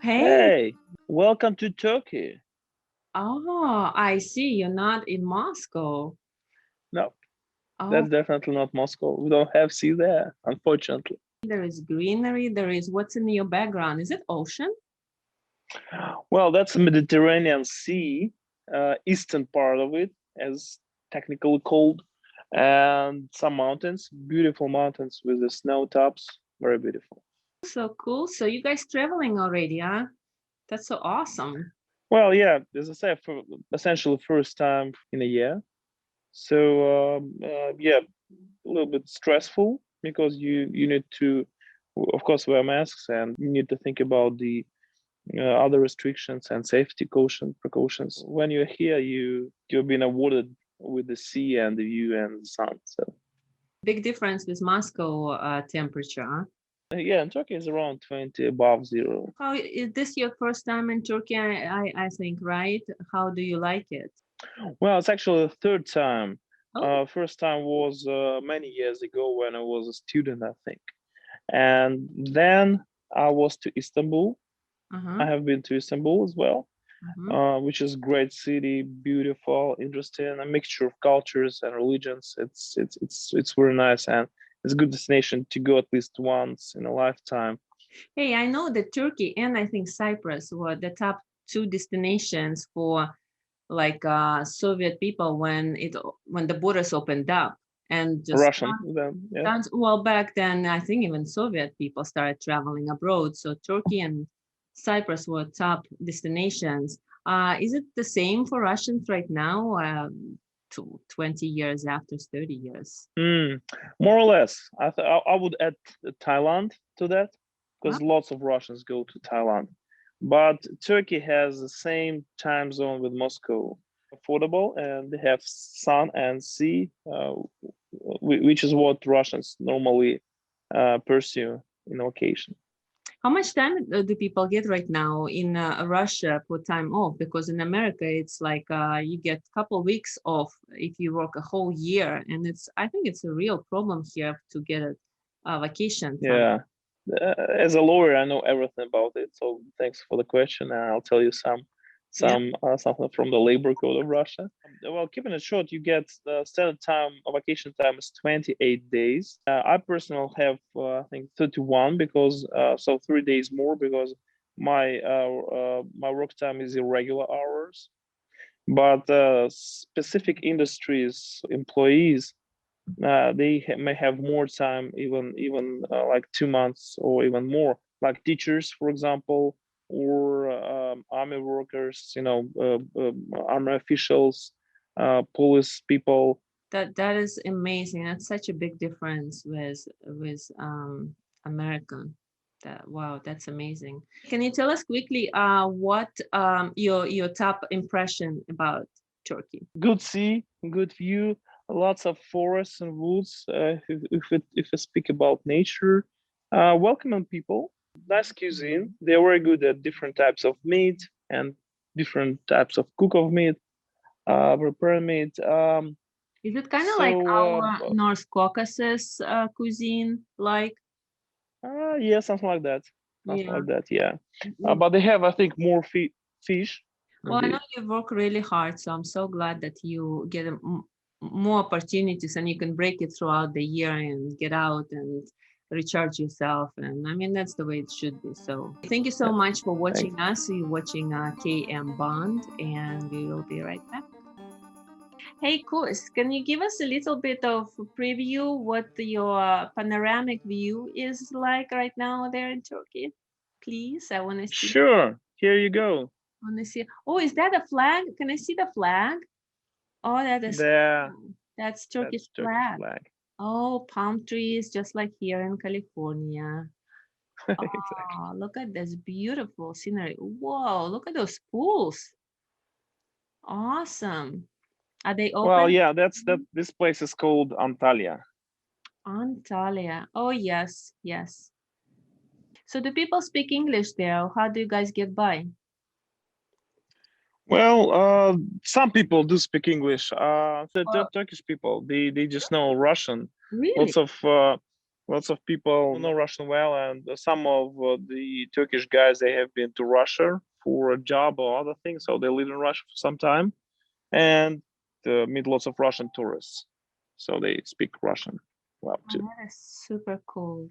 Hey, Hey, welcome to Turkey. oh, I see you're not in Moscow. No, Oh, that's definitely not Moscow. We don't have sea there, unfortunately. there is greenery. There is what's in your background? Is it ocean? Well, that's the Mediterranean Sea, eastern part of it, as technically called, and some mountains, beautiful mountains with the snow tops, very beautiful. So cool. So you guys traveling already, huh? That's so awesome. Well, yeah, as I said, for essentially first time in a year. So yeah, a little bit stressful because you need to, of course, wear masks and you need to think about the other restrictions and safety caution precautions. When you're here, you've been awarded with the sea and the view and the sun. So Big difference with Moscow temperature, huh? yeah, and Turkey is around 20 above zero. How is this your first time in Turkey? I think, right? How do you like it? Well, it's actually the third time. Oh, First time was many years ago when I was a student, I think, and then I was to Istanbul. uh-huh. I have been to Istanbul as well, Uh-huh. which is great city, beautiful, interesting, a mixture of cultures and religions. It's very nice and it's a good destination to go at least once in a lifetime. Hey, I know that Turkey and I think Cyprus were the top two destinations for like Soviet people when the borders opened up and just Russian, then yeah. tons, well back then I think even Soviet people started traveling abroad. So Turkey and Cyprus were top destinations. Is it the same for Russians right now? 20 years after 30 years. Mm, more or less. I would add Thailand to that Wow. because lots of Russians go to Thailand. But Turkey has the same time zone with Moscow, affordable, and they have sun and sea, which is what Russians normally pursue in vacation. How much time do people get right now in Russia for time off? Because in America, it's like you get a couple weeks off if you work a whole year, and I think it's a real problem here to get a vacation time. Yeah. As a lawyer, I know everything about it. So thanks for the question, and I'll tell you Yeah. something from the labor code of Russia. Well, keeping it short, you get the standard time of vacation time is 28 days. I personally have I think 31 because 3 days more because my work time is irregular hours. But specific industries employees may have more time, even like 2 months or even more, like teachers, for example, or army workers, army officials, police people. That is amazing. That's such a big difference with America. Wow, that's amazing. Can you tell us quickly what your top impression about Turkey? Good sea, good view, lots of forests and woods. If we speak about nature, welcoming people, nice cuisine. They're very good at different types of meat and different types of cook of meat, prepare meat. Is it kind of like So our North Caucasus cuisine? Like, yeah, something like that, something yeah. like that. Yeah, Mm. but they have, I think, more fish Well, I know indeed. you work really hard, so I'm so glad that you get more opportunities and you can break it throughout the year and get out and recharge yourself. And I mean, that's the way it should be. So thank you so Yeah, much for thanks. watching us. You're watching KM Bond, and we will be right back. Hey, Kurs, can you give us a little bit of preview what your panoramic view is like right now there in Turkey? Please, I want to see. Sure, here you go. Want to see. Oh, is that a flag? Can I see the flag? Oh, that is There, cool. That's that's Turkish Turkish flag. flag. Oh, palm trees, just like here in California. Exactly. Oh, look at this beautiful scenery. Whoa, look at those pools. Awesome. Are they Well, open? yeah, that's that. This place is called Antalya. Antalya. Oh, yes, yes. So do people speak English there? How do you guys get by? Well, some people do speak English. The Oh, Turkish people, they just know Russian. really? Lots of Lots of people know Russian well, and some of the Turkish guys, they have been to Russia for a job or other things, so they live in Russia for some time, and meet lots of Russian tourists, so they speak Russian well too. That is super cool.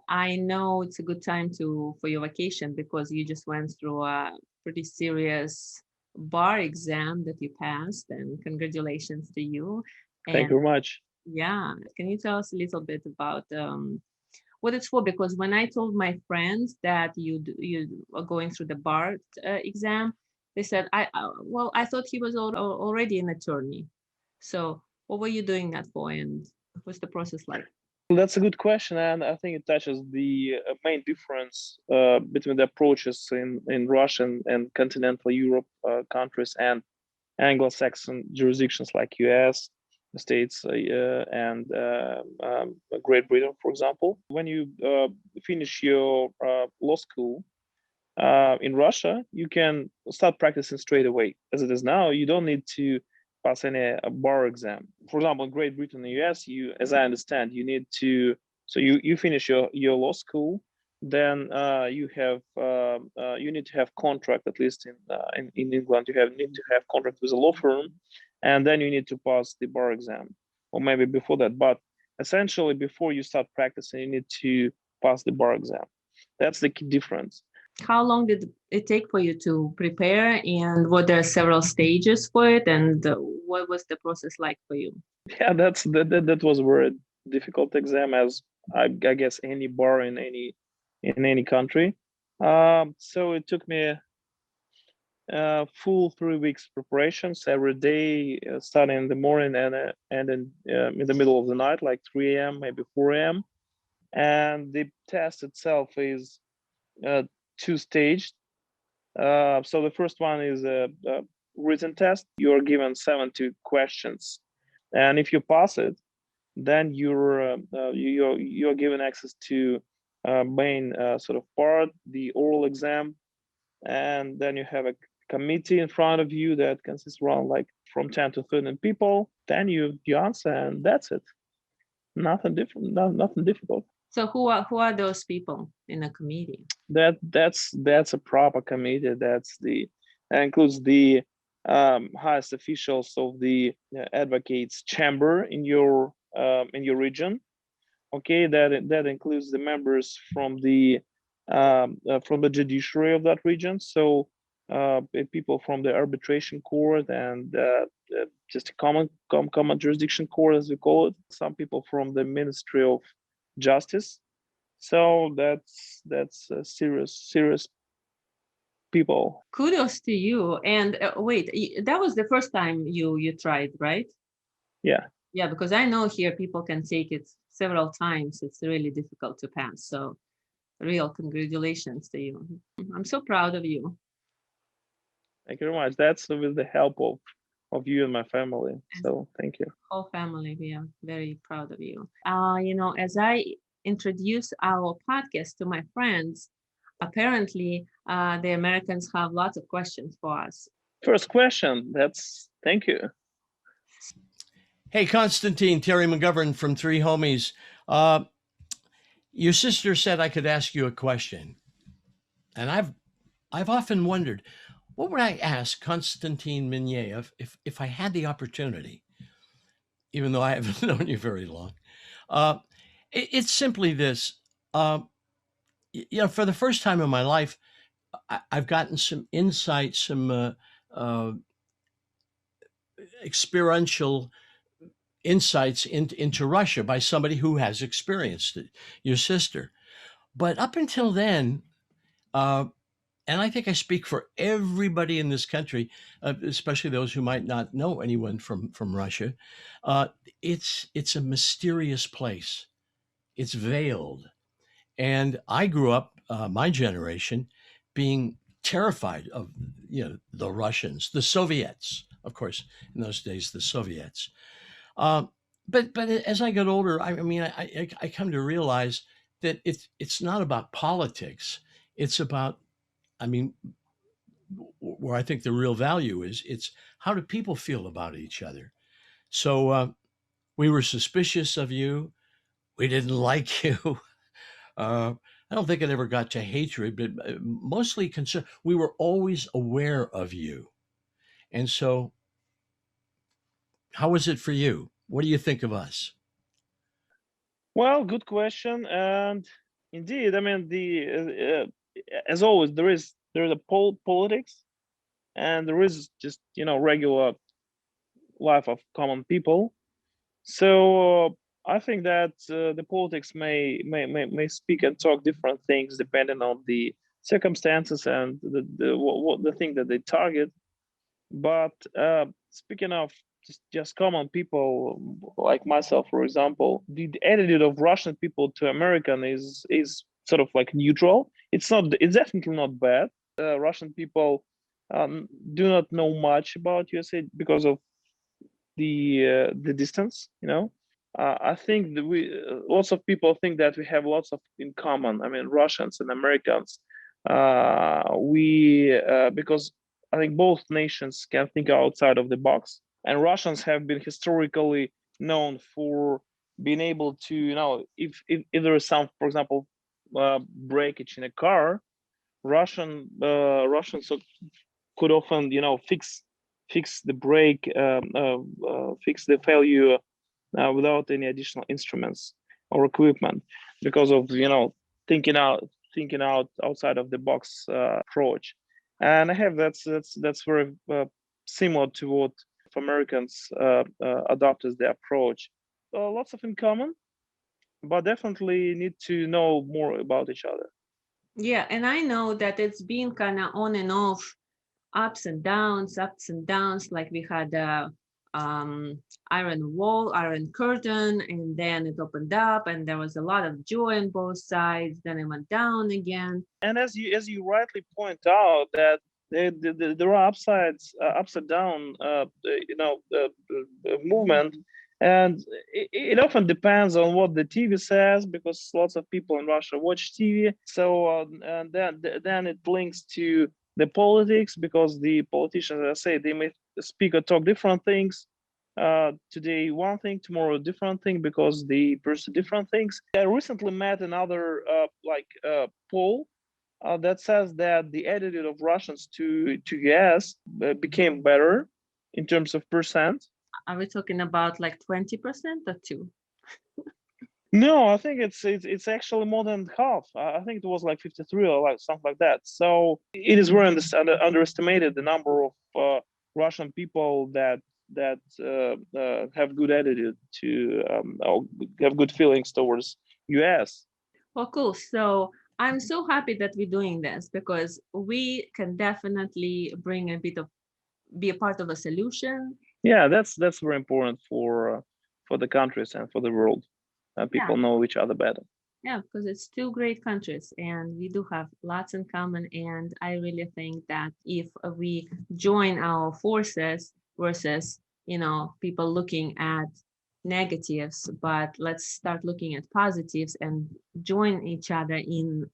I know it's a good time for your vacation because you just went through a pretty serious bar exam that you passed, and congratulations to you. Thank you very much. Yeah, can you tell us a little bit about what it's for? Because when I told my friends that you are going through the bar exam, they said, well, I thought he was already an attorney. So what were you doing that for, and what's the process like? That's a good question, and I think it touches the main difference between the approaches in Russian and continental Europe countries and Anglo-Saxon jurisdictions like US, the States, and Great Britain, for example. When you finish your law school in Russia, you can start practicing straight away. As it is now, you don't need to pass any bar exam. For example, in Great Britain and the US, as I understand, you need to, so you finish your law school, then you need to have contract, at least in England, need to have contract with a law firm, and then you need to pass the bar exam, or maybe before that. But essentially, before you start practicing, you need to pass the bar exam. That's the key difference. How long did it take for you to prepare, and were there several stages for it, and what was the process like for you? Yeah, that was a very difficult exam, as I guess any bar in any country. So it took me full 3 weeks preparations every day, starting in the morning and in the middle of the night, like 3 a.m., maybe 4 a.m. And the test itself is two-staged. So the first one is a written test. You are given 70 questions, and if you pass it, then you're given access to main sort of part, the oral exam, and then you have a committee in front of you that consists around like from 10 to 13 people. Then you answer, and that's it. Nothing different, nothing difficult. So who are those people in a committee? That's a proper committee. That includes the highest officials of the advocates chamber in your region. Okay, that includes the members from the judiciary of that region. So people from the arbitration court and just a common jurisdiction court, as we call it. Some people from the Ministry of Justice. So that's serious people. Kudos to you. And wait, that was the first time you tried, right? Yeah. Yeah, because I know here people can take it several times. It's really difficult to pass. So real congratulations to you. I'm so proud of you. Thank you very much. That's with the help of you and my family. So thank you. Whole family, we are very proud of you. As I introduce our podcast to my friends, apparently the Americans have lots of questions for us. First question, thank you. Hey, Konstantin, Terry McGovern from Three Homies. Your sister said I could ask you a question. And I've often wondered, what would I ask Konstantin Minyaev if I had the opportunity, even though I haven't known you very long? It's simply this. For the first time in my life, I've gotten some insight, some experiential insights into Russia by somebody who has experienced it, your sister. But up until then, and I think I speak for everybody in this country, especially those who might not know anyone from Russia, it's a mysterious place. It's veiled. And I grew up, my generation, being terrified of the Russians, the Soviets, of course, in those days, the Soviets. But as I got older, I come to realize that it's not about politics. It's about, where I think the real value is, it's how do people feel about each other. So we were suspicious of you. we didn't like you. I don't think it ever got to hatred, but mostly concern. We were always aware of you. And so, how was it for you? What do you think of us? Well, good question. And indeed, I mean, as always, there's a politics, and there is just regular life of common people. So I think that the politics may speak and talk different things depending on the circumstances and the thing that they target. But speaking of just common people like myself, for example, the attitude of Russian people to American is sort of like neutral. It's not. It's definitely not bad. Russian people do not know much about USA because of the distance. I think that lots of people think that we have lots of in common. I mean, Russians and Americans. We because I think both nations can think outside of the box, and Russians have been historically known for being able to, if there is some, for example, breakage in a car, Russians could often, fix the brake, fix the failure without any additional instruments or equipment because of thinking out outside of the box approach. And I have that's very similar to what Americans adopt as their approach. Lots of in common, but definitely need to know more about each other. Yeah, and I know that it's been kind of on and off, ups and downs, like we had a iron wall, iron curtain, and then it opened up and there was a lot of joy on both sides, then it went down again. And as you rightly point out, that there are ups and down, movement, and it often depends on what the TV says, because lots of people in Russia watch TV. So and then it links to the politics, because the politicians, as I say, they may speak or talk different things. Today one thing, tomorrow a different thing, because they pursue different things. I recently met another poll that says that the attitude of Russians to US became better in terms of percent. Are we talking about like 20% or 2? No, I think it's actually more than half. I think it was like 53 or like something like that. So it is very underestimated, the number of Russian people that have good attitude to have good feelings towards US. Well, cool. So I'm so happy that we're doing this, because we can definitely be a part of a solution. Yeah, that's very important for the countries and for the world. People know each other better. Yeah, because it's 2 great countries and we do have lots in common. And I really think that if we join our forces versus, people looking at negatives, but let's start looking at positives and join each other in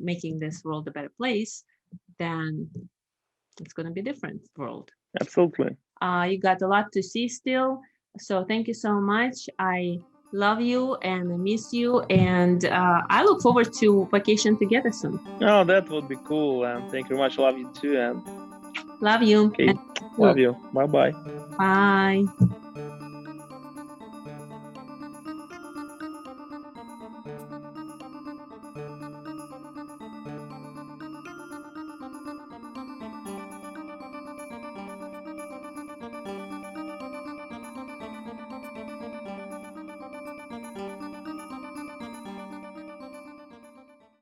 making this world a better place, then it's going to be a different world. Absolutely. You got a lot to see still. So thank you so much. I love you and I miss you. And I look forward to vacation together soon. Oh, that would be cool. And thank you very much. Love you too. And love you. okay. Love you. Bye-bye. Bye.